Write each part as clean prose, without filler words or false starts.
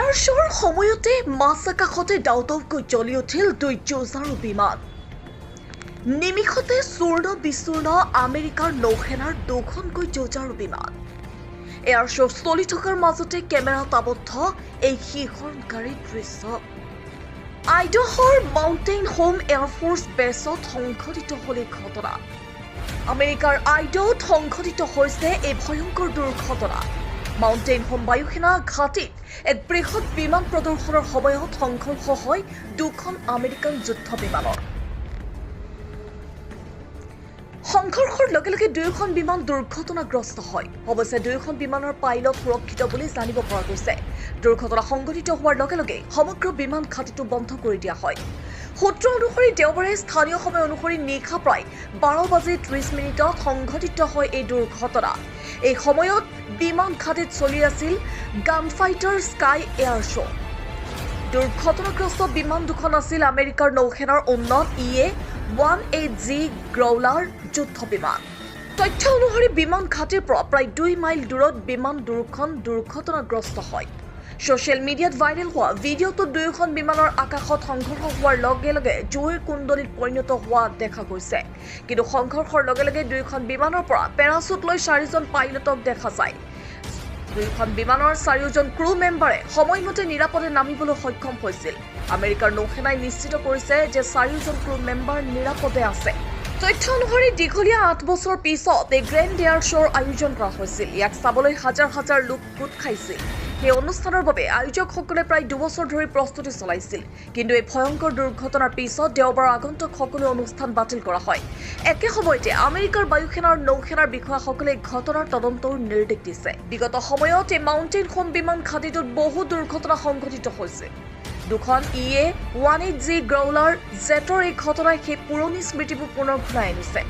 Air শ্ব'ৰ সময়তে মাছ আকাশতে ডাউটাউকৈ জ্বলি উঠিল দুই যুঁজাৰু বিমান। নিমিষতে চূৰ্ণ বিচূৰ্ণ আমেৰিকাৰ নৌসেনাৰ দুখনকৈ যুঁজাৰু বিমান। এয়াৰ শ্ব' চলি থকাৰ মাজতে কেমেৰাত আবদ্ধ এই শিহৰণকাৰী দৃশ্য। আইডাহৰ মাউণ্টেইন হোম এয়াৰফ'ৰ্চ বেছত সংঘটিত হ'ল এই ঘটনা। আমেৰিকাৰ আইডাহত সংঘটিত হৈছে এই ভয়ংকৰ দুৰ্ঘটনা। মাউণ্টেইন হোম বায়ুসেনা ঘাটিত এক বৃহৎ বিমান প্ৰদৰ্শনৰ সময়ত সংঘৰ্ষ হয় দুখন আমেৰিকান যুদ্ধ বিমানৰ। সংঘৰ্ষৰ লগে লগে দুয়োখন বিমান দুৰ্ঘটনাগ্ৰস্ত হয়। অৱশ্যে দুয়োখন বিমানৰ পাইলট সুৰক্ষিত বুলি জানিব পৰা গৈছে। দুৰ্ঘটনা সংঘটিত হোৱাৰ লগে লগে সমগ্ৰ বিমান ঘাটিটো বন্ধ কৰি দিয়া হয়। সূত্ৰ অনুসৰি দেওবাৰে স্থানীয় সময় অনুসৰি নিশা প্ৰায় 12:30 সংঘটিত হয় এই দুৰ্ঘটনা। এই সময়ত বিমান ঘাটিত চলি আছিল গানফাইটাৰ স্কাই এয়াৰ শ্ব'। দুৰ্ঘটনাগ্ৰস্ত বিমান দুখন আছিল আমেৰিকাৰ নৌসেনাৰ উন্নত EA-18G গ্ৰৌলাৰ যুদ্ধ বিমান। তথ্য অনুসৰি বিমান ঘাটিৰ পৰা প্ৰায় 2 মাইল দূৰত বিমান দুখন দুৰ্ঘটনাগ্ৰস্ত হয়। ছ'চিয়েল মিডিয়াত ভাইৰেল হোৱা ভিডিঅ'টোত দুয়োখন বিমানৰ আকাশত সংঘৰ্ষ হোৱাৰ লগে লগে জুইৰ কুণ্ডলীত পৰিণত হোৱা দেখা গৈছে। কিন্তু সংঘৰ্ষৰ লগে লগে দুয়োখন বিমানৰ পৰা পেৰাচুট লৈ 4জন পাইলটক দেখা যায়। দুয়োখন বিমানৰ 4জন ক্ৰু মেম্বাৰে সময়মতে নিৰাপদে নামিবলৈ সক্ষম হৈছিল। আমেৰিকাৰ নৌসেনাই নিশ্চিত কৰিছে যে 4জন ক্ৰু মেম্বাৰ নিৰাপদে আছে। তথ্য অনুসৰি দীঘলীয়া 8 বছৰ পিছত এই গ্ৰেণ্ড এয়াৰ শ্ব'ৰ আয়োজন কৰা হৈছিল। ইয়াক চাবলৈ হাজাৰ হাজাৰ লোক গোট খাইছিল। সেই অনুষ্ঠানৰ বাবে আয়োজকসকলে প্ৰায় 2 বছৰ ধৰি প্ৰস্তুতি চলাইছিল। কিন্তু এই ভয়ংকৰ দুৰ্ঘটনাৰ পিছত দেওবাৰ আগন্তুক সকলো অনুষ্ঠান বাতিল কৰা হয়। একে সময়তে আমেৰিকাৰ বায়ুসেনাৰ নৌসেনাৰ বিষয়াসকলে ঘটনাৰ তদন্তৰ নিৰ্দেশ দিছে। বিগত সময়ত এই মাউণ্টেইন হোম বিমান ঘাটিটোত বহু দুৰ্ঘটনা সংঘটিত হৈছে। দুখন EA-18G গ্ৰৌলাৰ জেটৰ এই ঘটনাই সেই পুৰণি স্মৃতিবোৰ পুনৰ ঘূৰাই আনিছে।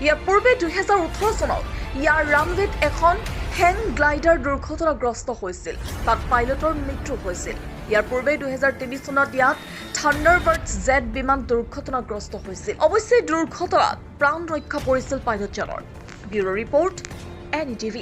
ইয়াৰ পূৰ্বে 2018 চনত ইয়াৰ ৰানৱেত এখন হেং গ্লাইডাৰ দুৰ্ঘটনাগ্ৰস্ত হৈছিল। তাত পাইলটৰ মৃত্যু হৈছিল। ইয়াৰ পূৰ্বে 2003 চনত ইয়াত থাণ্ডাৰবাৰ্ড জেট বিমান দুৰ্ঘটনাগ্ৰস্ত হৈছিল। অৱশ্যে দুৰ্ঘটনাত প্ৰাণ ৰক্ষা পৰিছিল পাইলটজনৰ। Bureau' report NETV।